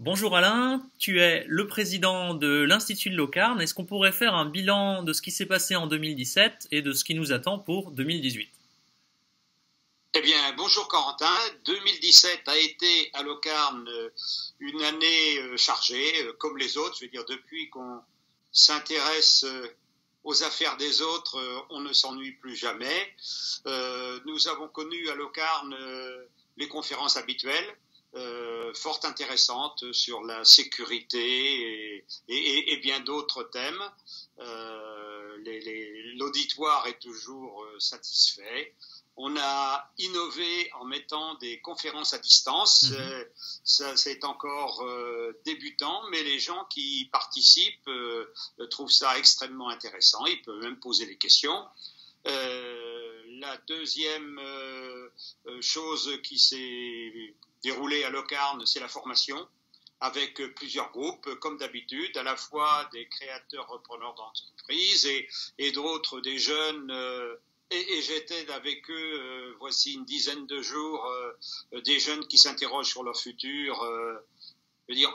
Bonjour Alain, tu es le président de l'Institut de Locarn. Est-ce qu'on pourrait faire un bilan de ce qui s'est passé en 2017 et de ce qui nous attend pour 2018? Eh bien, bonjour Corentin. 2017 a été à Locarn une année chargée, comme les autres. Je veux dire, depuis qu'on s'intéresse aux affaires des autres, on ne s'ennuie plus jamais. Nous avons connu à Locarn les conférences habituelles, fort intéressantes sur la sécurité et bien d'autres thèmes. L'auditoire est toujours satisfait. On a innové en mettant des conférences à distance. Ça, c'est encore débutant, mais les gens qui participent trouvent ça extrêmement intéressant. Ils peuvent même poser des questions. La deuxième chose qui s'est déroulée à Locarn, c'est la formation, avec plusieurs groupes, comme d'habitude, à la fois des créateurs repreneurs d'entreprises et d'autres, des jeunes. Et j'étais avec eux, voici une dizaine de jours, des jeunes qui s'interrogent sur leur futur. Je veux dire,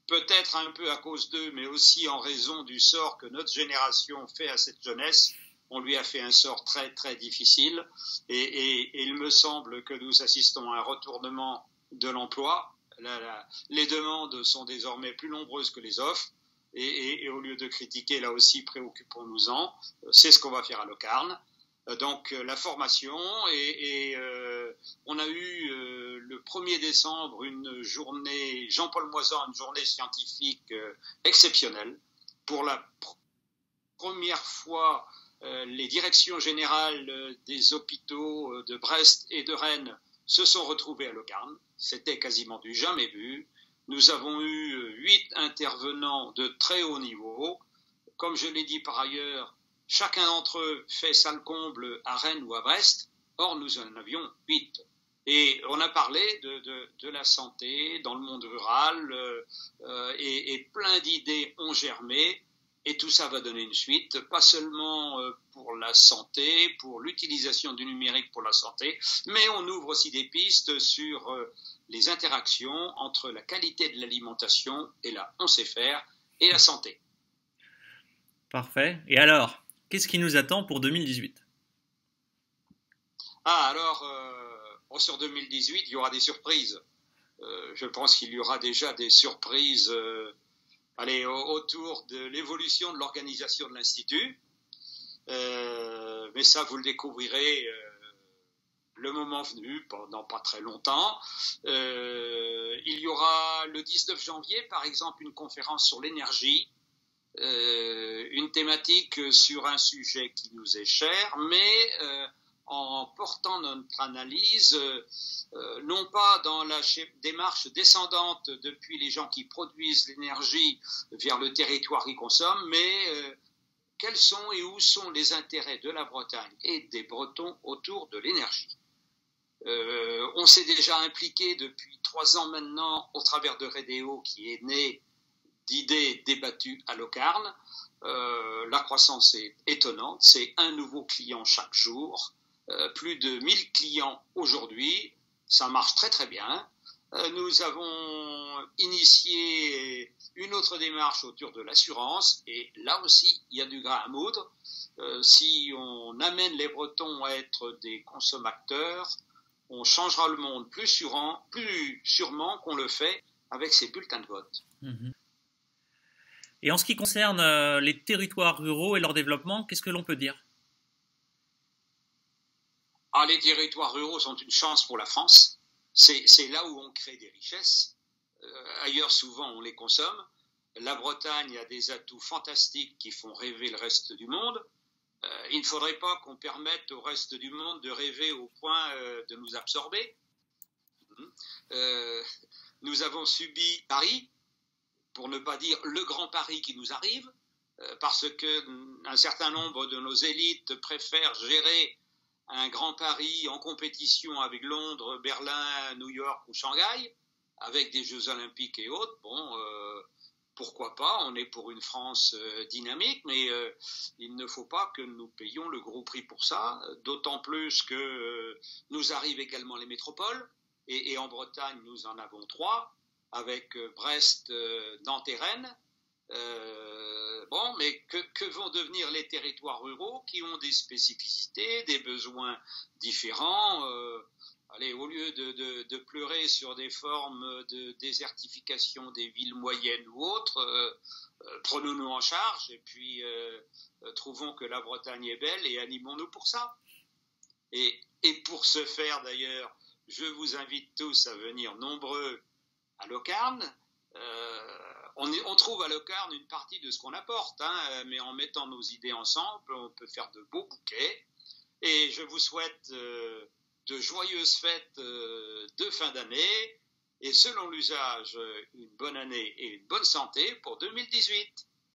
peut-être un peu à cause d'eux, mais aussi en raison du sort que notre génération fait à cette jeunesse. On lui a fait un sort très, très difficile. Et il me semble que nous assistons à un retournement de l'emploi. Les demandes sont désormais plus nombreuses que les offres. Et au lieu de critiquer, là aussi, préoccupons-nous-en. C'est ce qu'on va faire à Locarn. Donc la formation et on a eu le 1er décembre une journée, Jean-Paul Moisan, une journée scientifique exceptionnelle. Pour la première fois, les directions générales des hôpitaux de Brest et de Rennes se sont retrouvées à Locarn. C'était quasiment du jamais vu. Nous avons eu 8 intervenants de très haut niveau. Comme je l'ai dit par ailleurs, chacun d'entre eux fait salle comble à Rennes ou à Brest. Or, nous en avions 8. Et on a parlé de la santé dans le monde rural et plein d'idées ont germé. Et tout ça va donner une suite, pas seulement pour la santé, pour l'utilisation du numérique pour la santé, mais on ouvre aussi des pistes sur les interactions entre la qualité de l'alimentation, et là on sait faire, et la santé. Parfait. Et alors, qu'est-ce qui nous attend pour 2018? Sur 2018, il y aura des surprises. Je pense qu'il y aura déjà des surprises autour de l'évolution de l'organisation de l'Institut. Mais ça, vous le découvrirez le moment venu, pendant pas très longtemps. Il y aura le 19 janvier, par exemple, une conférence sur l'énergie. Une thématique sur un sujet qui nous est cher, mais en portant notre analyse, non pas dans la démarche descendante depuis les gens qui produisent l'énergie vers le territoire qui consomme, mais quels sont et où sont les intérêts de la Bretagne et des Bretons autour de l'énergie. On s'est déjà impliqué depuis 3 ans maintenant au travers de Redéo qui est né d'idées débattues à Locarn. La croissance est étonnante, c'est un nouveau client chaque jour, plus de 1000 clients aujourd'hui, ça marche très très bien. Nous avons initié une autre démarche autour de l'assurance et là aussi il y a du grain à moudre. Si on amène les Bretons à être des consommateurs, on changera le monde plus sûrement qu'on le fait avec ces bulletins de vote. Et en ce qui concerne les territoires ruraux et leur développement, qu'est-ce que l'on peut dire? Les territoires ruraux sont une chance pour la France. C'est là où on crée des richesses. Ailleurs, souvent, on les consomme. La Bretagne a des atouts fantastiques qui font rêver le reste du monde. Il ne faudrait pas qu'on permette au reste du monde de rêver au point de nous absorber. Nous avons subi Paris, pour ne pas dire le Grand Paris qui nous arrive, parce qu'un certain nombre de nos élites préfèrent gérer un Grand Paris en compétition avec Londres, Berlin, New York ou Shanghai, avec des Jeux Olympiques et autres. Pourquoi pas, on est pour une France dynamique, mais il ne faut pas que nous payions le gros prix pour ça, d'autant plus que nous arrivent également les métropoles, et en Bretagne, nous en avons 3, avec Brest, Nantes et Rennes. Bon, mais que vont devenir les territoires ruraux qui ont des spécificités, des besoins différents? Allez, au lieu de pleurer sur des formes de désertification des villes moyennes ou autres, prenons-nous en charge et puis trouvons que la Bretagne est belle et animons-nous pour ça. Et pour ce faire, d'ailleurs, je vous invite tous à venir nombreux à Locarn. On trouve à Locarn une partie de ce qu'on apporte, hein, mais en mettant nos idées ensemble, on peut faire de beaux bouquets. Et je vous souhaite de joyeuses fêtes de fin d'année et selon l'usage, une bonne année et une bonne santé pour 2018.